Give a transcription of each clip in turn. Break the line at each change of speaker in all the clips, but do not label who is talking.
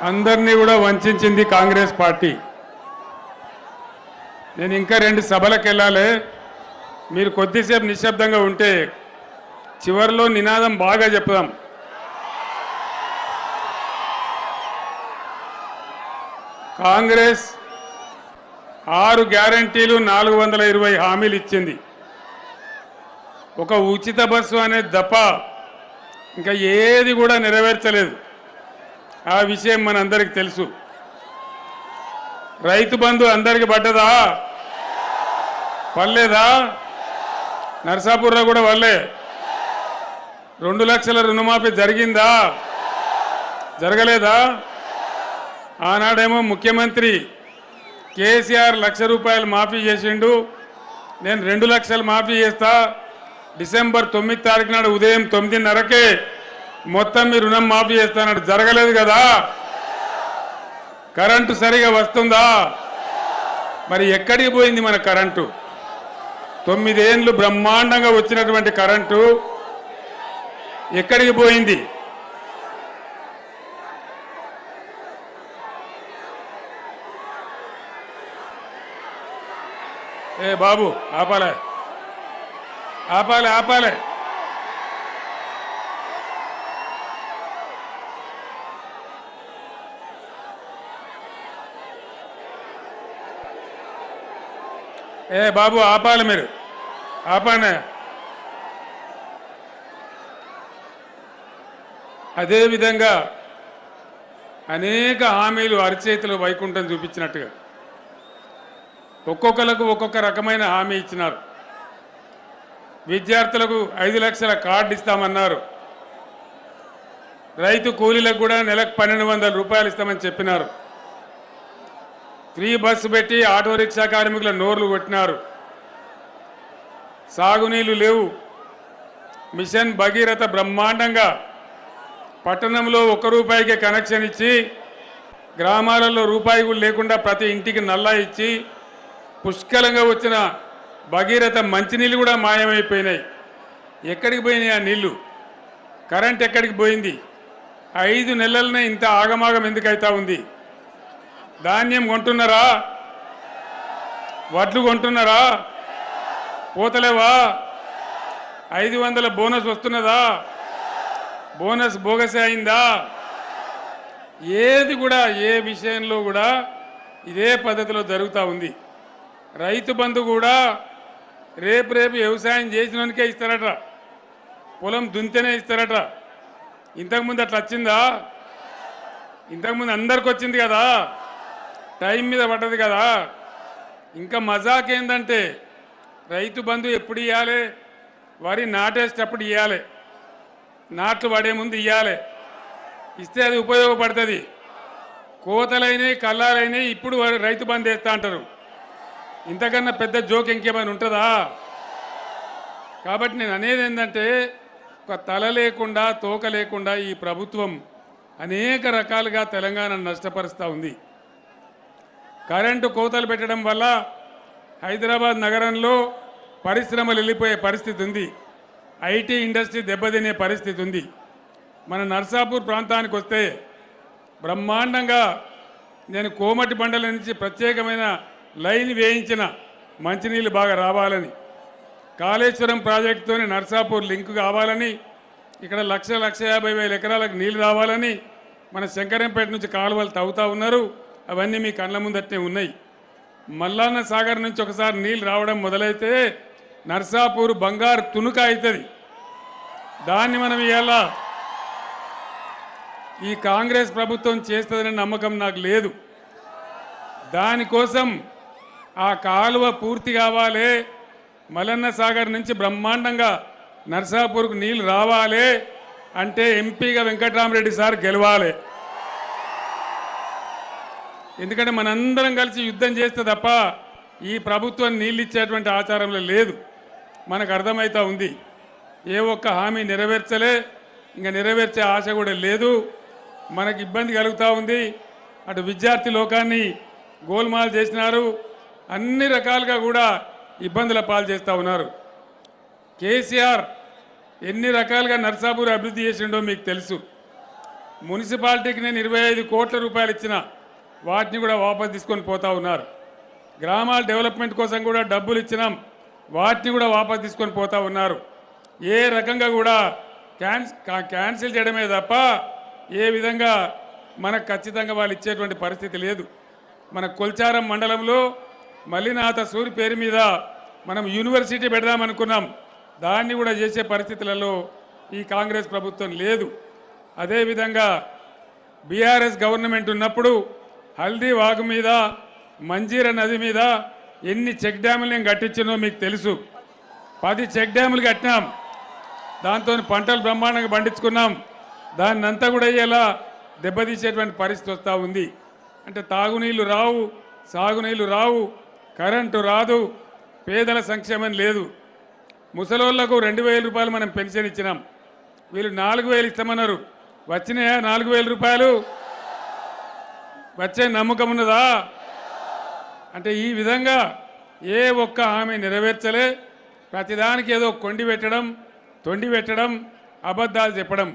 అందరినీ కూడా వంచింది కాంగ్రెస్ పార్టీ. నేను ఇంకా 2 సభలకు వెళ్ళాలి. మీరు కొద్దిసేపు నిశ్శబ్దంగా ఉంటే చివరిలో నినాదం బాగా చెప్దాం. కాంగ్రెస్ 6 గ్యారంటీలు 420 హామీలు ఇచ్చింది. ఒక ఉచిత బస్సు అనేది తప్ప ఇంకా ఏది కూడా నెరవేర్చలేదు. ఆ విషయం మనందరికీ తెలుసు. రైతు బంధు అందరికి పడ్డదా? పడలేదా? నర్సాపూర్లో కూడా వల్లే. 2 లక్షల రుణమాఫీ జరిగిందా? జరగలేదా? ఆనాడేమో ముఖ్యమంత్రి కేసీఆర్ ₹1,00,000 మాఫీ చేసిండు. నేను 2 లక్షలు మాఫీ చేస్తా, డిసెంబర్ 9 తారీఖు నాడు ఉదయం 9:30కే మొత్తం మీ రుణం మాఫీ చేస్తానన్నాడు. జరగలేదు కదా? కరెంటు సరిగా వస్తుందా? మరి ఎక్కడికి పోయింది మన కరెంటు? 9 ఏళ్ళు బ్రహ్మాండంగా వచ్చినటువంటి కరెంటు ఎక్కడికి పోయింది? ఏ బాబు ఆపాలే, ఆపాలే, ఆపాలే. ఏ బాబు ఆపాలి, మీరు ఆపానే. అదేవిధంగా అనేక హామీలు అరచేతిలో వైకుంఠం చూపించినట్టుగా ఒక్కొక్కరికి ఒక్కొక్క రకమైన హామీ ఇచ్చినారు. విద్యార్థులకు 5 లక్షల కార్డు ఇస్తామన్నారు. రైతు కూలీలకు కూడా నెలకు ₹1,200 ఇస్తామని చెప్పినారు. ఫ్రీ బస్సు పెట్టి ఆటో రిక్షా కార్మికుల నోర్లు కొట్టినారు. సాగునీళ్లు లేవు. మిషన్ భగీరథ బ్రహ్మాండంగా పట్టణంలో ₹1 కనెక్షన్ ఇచ్చి గ్రామాలలో రూపాయి కూడా లేకుండా ప్రతి ఇంటికి నల్లా ఇచ్చి పుష్కలంగా వచ్చిన భగీరథ మంచినీళ్ళు కూడా మాయమైపోయినాయి. ఎక్కడికి పోయినాయి ఆ నీళ్లు? కరెంట్ ఎక్కడికి పోయింది? 5 నెలలనే ఇంత ఆగమాగం ఎందుకైతా ఉంది? ధాన్యం కొంటున్నారా? వడ్లు కొంటున్నారా? పోతలేవా? 500 బోనస్ వస్తున్నదా? బోనస్ బోగసే అయిందా? ఏది కూడా ఏ విషయంలో కూడా ఇదే పద్ధతిలో జరుగుతూ ఉంది. రైతు బంధు కూడా రేపు వ్యవసాయం చేసినోనికే ఇస్తారట, పొలం దున్తేనే ఇస్తారట. ఇంతకుముందు అట్లా వచ్చిందా? ఇంతకుముందు అందరికి వచ్చింది కదా, టైం మీద పడ్డది కదా. ఇంకా మజాక్ ఏంటంటే రైతు బంధు ఎప్పుడు ఇవ్వాలి? వరి నాటేసేటప్పుడు ఇవ్వాలి, నాట్లు పడే ముందు ఇవ్వాలి. ఇస్తే అది ఉపయోగపడుతుంది. కోతలైనవి కల్లాలైనవి ఇప్పుడు రైతు బంధు వేస్తా అంటారు. ఇంతకన్నా పెద్ద జోక్ ఇంకేమైనా ఉంటుందా? కాబట్టి నేను అనేది ఏంటంటే ఒక తల లేకుండా తోక లేకుండా ఈ ప్రభుత్వం అనేక రకాలుగా తెలంగాణను నష్టపరుస్తూ ఉంది. కరెంటు కోతలు పెట్టడం వల్ల హైదరాబాద్ నగరంలో పరిశ్రమలు వెళ్ళిపోయే పరిస్థితి ఉంది. ఐటీ ఇండస్ట్రీ దెబ్బతినే పరిస్థితి ఉంది. మన నర్సాపూర్ ప్రాంతానికి వస్తే బ్రహ్మాండంగా నేను కోమటి బండల నుంచి ప్రత్యేకమైన లైన్ వేయించిన మంచినీళ్ళు బాగా రావాలని, కాళేశ్వరం ప్రాజెక్టుతోని నర్సాపూర్ లింక్ కావాలని, ఇక్కడ 1,50,000 ఎకరాలకు నీళ్ళు రావాలని మన శంకరంపేట నుంచి కాలువలు తవ్వుతూ ఉన్నారు. అవన్నీ మీ కళ్ళ ముందట్నే ఉన్నాయి. మల్లన్న సాగర్ నుంచి ఒకసారి నీళ్ళు రావడం మొదలైతే నర్సాపూర్ బంగారు తునుక అవుతుంది. దాన్ని మనం ఇవాళ ఈ కాంగ్రెస్ ప్రభుత్వం చేస్తుందనే నమ్మకం నాకు లేదు. దానికోసం ఆ కాలువ పూర్తి కావాలి, మల్లన్న సాగర్ నుంచి బ్రహ్మాండంగా నర్సాపూర్కు నీళ్ళు రావాలి అంటే ఎంపీగా వెంకటరామరెడ్డి సార్ గెలవాలి. ఎందుకంటే మనందరం కలిసి యుద్ధం చేస్తే తప్ప ఈ ప్రభుత్వం నీళ్ళు ఇచ్చేటువంటి ఆచారంలో లేదు. మనకు అర్థమవుతా ఉంది. ఏ ఒక్క హామీ నెరవేర్చలే, ఇంకా నెరవేర్చే ఆశ కూడా లేదు. మనకు ఇబ్బంది కలుగుతూ ఉంది. అటు విద్యార్థి లోకాన్ని గోల్మాల్ చేసినారు, అన్ని రకాలుగా కూడా ఇబ్బందుల పాలు చేస్తూ ఉన్నారు. కేసీఆర్ ఎన్ని రకాలుగా నర్సాపూర్ అభివృద్ధి చేసిండో మీకు తెలుసు. మున్సిపాలిటీకి నేను 25 కోట్ల రూపాయలు ఇచ్చిన వాటిని కూడా వాపసు తీసుకొని పోతా ఉన్నారు. గ్రామాల డెవలప్మెంట్ కోసం కూడా డబ్బులు ఇచ్చినాం, వాటిని కూడా వాపసు తీసుకొని పోతా ఉన్నారు. ఏ రకంగా కూడా క్యాన్సిల్ చేయడమే తప్ప ఏ విధంగా మనకు ఖచ్చితంగా వాళ్ళు ఇచ్చేటువంటి పరిస్థితి లేదు. మన కొల్చారం మండలంలో మల్లినాథ సూరి పేరు మీద మనం యూనివర్సిటీ పెడదామనుకున్నాం, దాన్ని కూడా చేసే పరిస్థితులలో ఈ కాంగ్రెస్ ప్రభుత్వం లేదు. అదేవిధంగా బీఆర్ఎస్ గవర్నమెంట్ ఉన్నప్పుడు హల్దీ వాగు మీద మంజీరా నది మీద ఎన్ని చెక్ డ్యాములు నేను కట్టించినో మీకు తెలుసు. 10 చెక్ డ్యాములు కట్టినాం, దాంతో పంటలు బ్రహ్మాండంగా పండించుకున్నాం. దాన్ని అంతా కూడా ఇలా దెబ్బతీసేటువంటి పరిస్థితి వస్తూ ఉంది. అంటే తాగునీళ్ళు రావు, సాగునీళ్ళు రావు, కరెంటు రాదు, పేదల సంక్షేమం లేదు. ముసలోళ్లకు 2000 రూపాయలు మనం పెన్షన్ ఇచ్చినాం, వీళ్ళు 4000 ఇస్తామన్నారు. వచ్చినాయా 4000 రూపాయలు? వచ్చే నమ్మకం ఉన్నదా? అంటే ఈ విధంగా ఏ ఒక్క హామీ నెరవేర్చలే. ప్రతిదానికి ఏదో కొండి పెట్టడం, తొండి పెట్టడం, అబద్ధాలు చెప్పడం.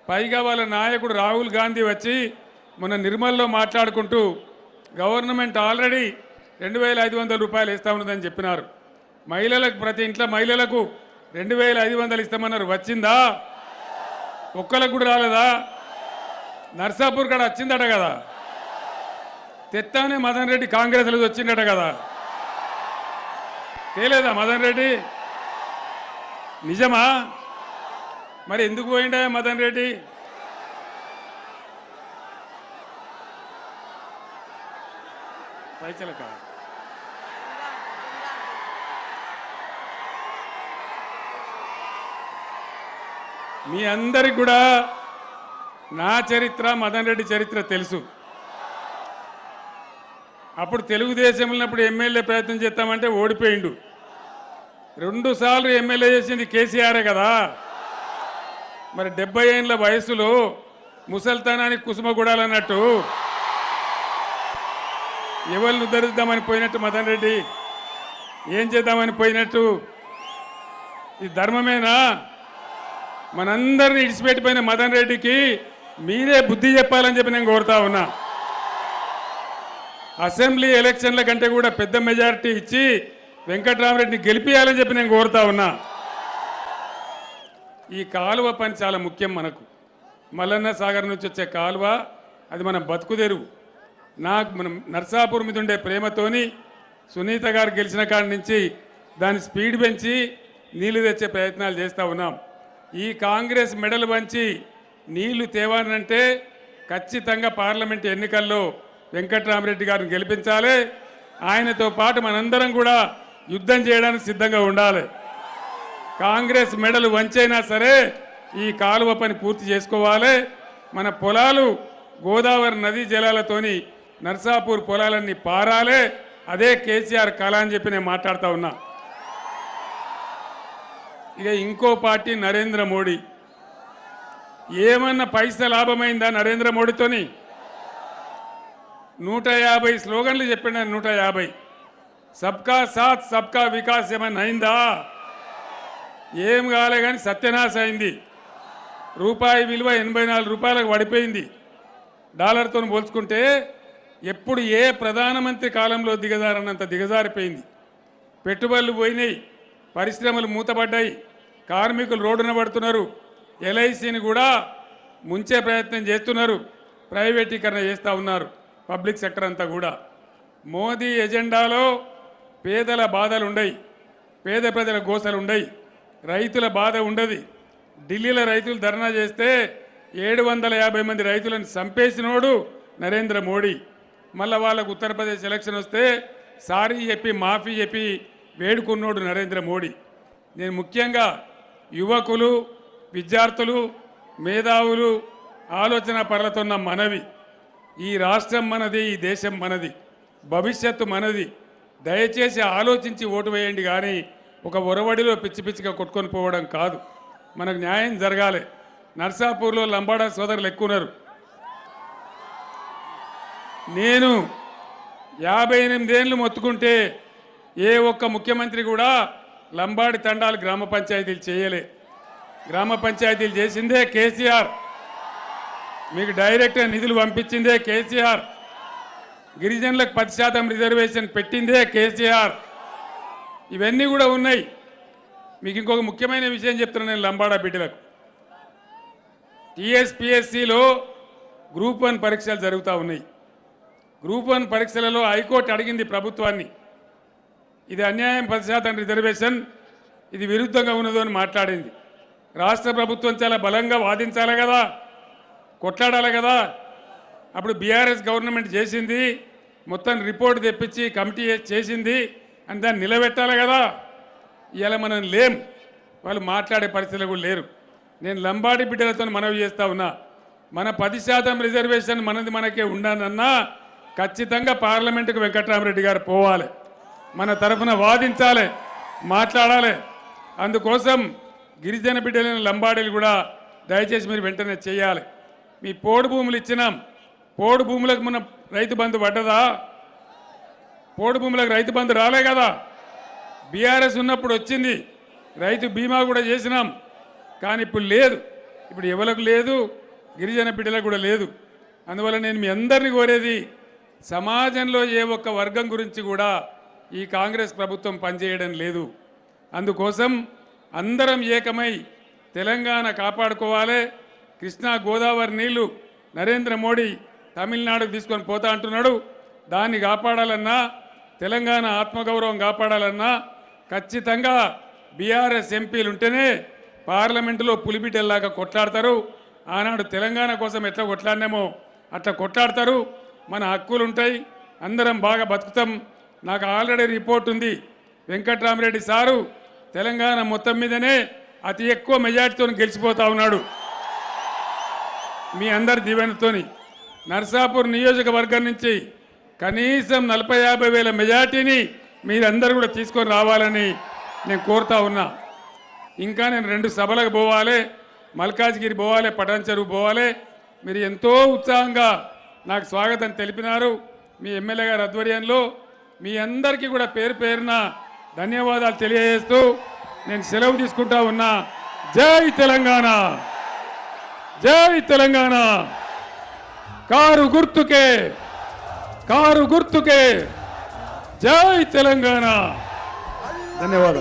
పైగా వాళ్ళ నాయకుడు రాహుల్ గాంధీ వచ్చి మొన్న నిర్మల్లో మాట్లాడుకుంటూ గవర్నమెంట్ ఆల్రెడీ 2500 రూపాయలు ఇస్తా ఉన్నదని చెప్పినారు. మహిళలకు ప్రతి ఇంట్లో మహిళలకు 2500 ఇస్తామన్నారు. వచ్చిందా? ఒక్కలకు కూడా రాలేదా? నర్సాపూర్ కాడ వచ్చిందట కదా, తెత్తానే మదన్ రెడ్డి కాంగ్రెస్లో వచ్చిందట కదా, తేలేదా మదన్ రెడ్డి? నిజమా? మరి ఎందుకు పోయిండా మదన్ రెడ్డి? పైచలక మీ అందరికి కూడా నా చరిత్ర, మదన్ రెడ్డి చరిత్ర తెలుసు. అప్పుడు తెలుగుదేశం ఉన్నప్పుడు ఎమ్మెల్యే ప్రయత్నం చేస్తామంటే ఓడిపోయిండు. 2 సార్లు ఎమ్మెల్యే చేసింది కేసీఆరే కదా. మరి 70 ఏళ్ళ వయసులో ముసల్తనానికి కుసుమగుడాలన్నట్టు ఎవరిని ఉద్ధరిద్దామని పోయినట్టు మదన్ రెడ్డి, ఏం చేద్దామని పోయినట్టు? ఇది ధర్మమేనా? మనందరినీ ఇడిచిపెట్టిపోయిన మదన్ రెడ్డికి మీరే బుద్ధి చెప్పాలని చెప్పి నేను కోరుతా ఉన్నా. అసెంబ్లీ ఎలక్షన్ల కంటే కూడా పెద్ద మెజారిటీ ఇచ్చి వెంకట్రామరెడ్డిని గెలిపియాలని చెప్పి నేను కోరుతా ఉన్నా. ఈ కాలువ పని చాలా ముఖ్యం మనకు. మల్లన్న సాగర్ నుంచి వచ్చే కాలువ అది మన బతుకుదెరువు. మనం నర్సాపూర్ మీద ఉండే ప్రేమతోని సునీత గారు గెలిచిన కాడి నుంచి దాని స్పీడ్ పెంచి నీళ్లు తెచ్చే ప్రయత్నాలు చేస్తూ ఉన్నాం. ఈ కాంగ్రెస్ మెడలు వంచి నీళ్లు తేవానంటే ఖచ్చితంగా పార్లమెంట్ ఎన్నికల్లో వెంకట్రామరెడ్డి గారిని గెలిపించాలి. ఆయనతో పాటు మనందరం కూడా యుద్ధం చేయడానికి సిద్ధంగా ఉండాలి. కాంగ్రెస్ మెడలు వంచైనా సరే ఈ కాలువ పని పూర్తి చేసుకోవాలి. మన పొలాలు గోదావరి నదీ జలాలతోని నర్సాపూర్ పొలాలన్నీ పారాలే. అదే కేసీఆర్ కళ అని చెప్పి నేను మాట్లాడుతూ ఉన్నా. ఇక ఇంకో పార్టీ నరేంద్ర మోడీ. ఏమన్నా పైసా లాభమైందా నరేంద్ర మోడీతోని? 150 స్లోగన్లు చెప్పిన 150. సబ్కా సాత్ సబ్కా వికాస్ ఏమన్నా అయిందా? ఏం కాలే కానీ సత్యనాశ అయింది. రూపాయి విలువ 84 రూపాయలకు పడిపోయింది. డాలర్తో పోల్చుకుంటే ఎప్పుడు ఏ ప్రధానమంత్రి కాలంలో దిగజారన్నంత దిగజారిపోయింది. పెట్టుబడులు పోయినాయి, పరిశ్రమలు మూతపడ్డాయి, కార్మికులు రోడ్డున పడుతున్నారు, ఎల్ఐసిని కూడా ముంచే ప్రయత్నం చేస్తున్నారు, ప్రైవేటీకరణ చేస్తూ ఉన్నారు పబ్లిక్ సెక్టర్ అంతా కూడా. మోదీ ఎజెండాలో పేదల బాధలు ఉండయి, పేద ప్రజల గోసలు ఉండయి, రైతుల బాధ ఉండదు. ఢిల్లీలో రైతులు ధర్నా చేస్తే 750 మంది రైతులను చంపేసినోడు నరేంద్ర మోడీ. మళ్ళీ వాళ్ళకు ఉత్తరప్రదేశ్ ఎలక్షన్ వస్తే సారీ చెప్పి మాఫీ చెప్పి వేడుకున్నోడు నరేంద్ర మోడీ. నేను ముఖ్యంగా యువకులు, విద్యార్థులు, మేధావులు, ఆలోచన పరులతోన్న మనవి, ఈ రాష్ట్రం మనది, ఈ దేశం మనది, భవిష్యత్తు మనది. దయచేసి ఆలోచించి ఓటు వేయండి, కానీ ఒక ఒరవడిలో పిచ్చి పిచ్చిగా కొట్టుకొని పోవడం కాదు. మనకు న్యాయం జరగాలి. నర్సాపూర్లో లంబాడా సోదరులు ఎక్కువ ఉన్నారు. నేను 58 ఏళ్ళు మొత్తుకుంటే ఏ ఒక్క ముఖ్యమంత్రి కూడా లంబాడి తండాలు గ్రామ పంచాయతీలు చేయలే. గ్రామ పంచాయతీలు చేసిందే కేసీఆర్. మీకు డైరెక్ట్గా నిధులు పంపించిందే కేసీఆర్. గిరిజనులకు 10% రిజర్వేషన్ పెట్టిందే కేసీఆర్. ఇవన్నీ కూడా ఉన్నాయి. మీకు ఇంకొక ముఖ్యమైన విషయం చెప్తున్నాను నేను లంబాడా బిడ్డలకు. టీఎస్పీఎస్సీలో గ్రూప్ 1 పరీక్షలు జరుగుతూ ఉన్నాయి. గ్రూప్ 1 పరీక్షలలో హైకోర్టు అడిగింది ప్రభుత్వాన్ని, ఇది అన్యాయం 10% రిజర్వేషన్, ఇది విరుద్ధంగా ఉన్నదో అని మాట్లాడింది. రాష్ట్ర ప్రభుత్వం చాలా బలంగా వాదించాలి కదా, కొట్లాడాలి కదా. అప్పుడు బీఆర్ఎస్ గవర్నమెంట్ చేసింది, మొత్తం రిపోర్ట్ తెప్పించి కమిటీ చేసింది అని దాన్ని నిలబెట్టాలి కదా. ఇలా మనం లేం, వాళ్ళు మాట్లాడే పరిస్థితులు కూడా లేరు. నేను లంబాడి బిడ్డలతో మనవి చేస్తా ఉన్నా, మన 10% రిజర్వేషన్ మనది మనకే ఉండాలన్నా ఖచ్చితంగా పార్లమెంటుకు వెంకట్రామరెడ్డి గారు పోవాలి, మన తరఫున వాదించాలి, మాట్లాడాలి. అందుకోసం గిరిజన బిడ్డలైన లంబాడీలు కూడా దయచేసి మీరు వెంటనే చేయాలి. మీ పోడు భూములు ఇచ్చినాం, పోడు భూములకు మన రైతు బంధు పడ్డదా? పోడు భూములకు రైతు బంధు రాలే కదా. బీఆర్ఎస్ ఉన్నప్పుడు వచ్చింది, రైతు బీమా కూడా చేసినాం, కానీ ఇప్పుడు లేదు. ఇప్పుడు ఎవరికి లేదు, గిరిజన బిడ్డలకు కూడా లేదు. అందువల్ల నేను మీ అందరినీ కోరేది, సమాజంలో ఏ ఒక్క వర్గం గురించి కూడా ఈ కాంగ్రెస్ ప్రభుత్వం పనిచేయడం లేదు. అందుకోసం అందరం ఏకమై తెలంగాణ కాపాడుకోవాలి. కృష్ణా గోదావరి నీళ్లు నరేంద్ర మోడీ తమిళనాడుకు తీసుకొని పోతా అంటున్నాడు, దాన్ని కాపాడాలన్నా, తెలంగాణ ఆత్మగౌరవం కాపాడాలన్నా ఖచ్చితంగా బీఆర్ఎస్ ఎంపీలు ఉంటేనే పార్లమెంటులో పులిబిడ్డల్లాగా కొట్లాడతారు. ఆనాడు తెలంగాణ కోసం ఎట్లా కొట్లాడినామో అట్లా కొట్లాడతారు. మన హక్కులు ఉంటాయి, అందరం బాగా బతుకుతాం. నాకు ఆల్రెడీ రిపోర్ట్ ఉంది, వెంకట్రామరెడ్డి సారు తెలంగాణ మొత్తం మీదనే అతి ఎక్కువ మెజార్టీతో గెలిచిపోతా ఉన్నాడు. మీ అందరి దీవెనతోని నర్సాపూర్ నియోజకవర్గం నుంచి కనీసం 40-50 వేల మెజార్టీని మీరందరూ కూడా తీసుకొని రావాలని నేను కోరుతా ఉన్నా. ఇంకా నేను 2 సభలకు పోవాలి, మల్కాజ్గిరి పోవాలి, పటాన్ చెరువు పోవాలి. మీరు ఎంతో ఉత్సాహంగా నాకు స్వాగతం తెలిపినారు. మీ ఎమ్మెల్యే గారి ఆధ్వర్యంలో మీ అందరికీ కూడా పేరు పేరున ధన్యవాదాలు తెలియజేస్తూ నేను సెలవు తీసుకుంటా ఉన్నా. జై తెలంగాణ, జై తెలంగాణ. కారు గుర్తుకే, కారు గుర్తుకే, జై తెలంగాణ. ధన్యవాదాలు.